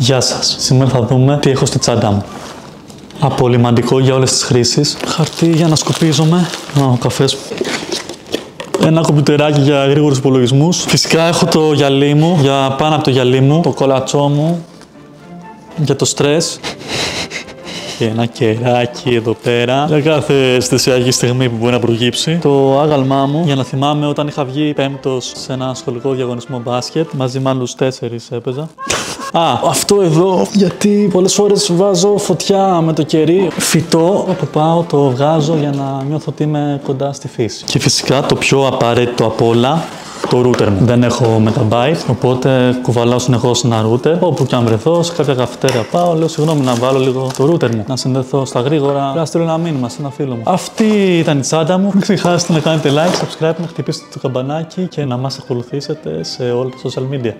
Γεια σας. Σήμερα θα δούμε τι έχω στη τσάντα μου. Απολυμαντικό για όλες τις χρήσεις. Χαρτί για να σκουπίζομαι. Ο καφές. Ένα κομπιουτεράκι για γρήγορους υπολογισμούς. Φυσικά έχω το γυαλί μου, για πάνω από το γυαλί μου, το κολατσό μου, για το στρες. Και ένα κεράκι εδώ πέρα για κάθε αισθησιακή στιγμή που μπορεί να προγύψει. Το άγαλμά μου για να θυμάμαι όταν είχα βγει πέμπτος σε ένα σχολικό διαγωνισμό μπάσκετ. Μαζί με άλλους 4 έπαιζα. Αυτό εδώ γιατί πολλές φορές βάζω φωτιά με το κερί. Φυτό, όπου πάω το βγάζω για να νιώθω ότι είμαι κοντά στη φύση. Και φυσικά το πιο απαραίτητο απ' όλα, το router μου. Δεν έχω MB, οπότε κουβαλάω συνεχώς ένα router. Όπου και αν βρεθώ, σε κάποια καφετέρια πάω, λέω συγγνώμη να βάλω λίγο το router μου. Να συνδεθώ στα γρήγορα, να στείλω ένα μήνυμα σε ένα φίλο μου. Αυτή ήταν η τσάντα μου. Μην ξεχάσετε να κάνετε like, subscribe, να χτυπήσετε το καμπανάκι και να μας ακολουθήσετε σε όλα τα social media.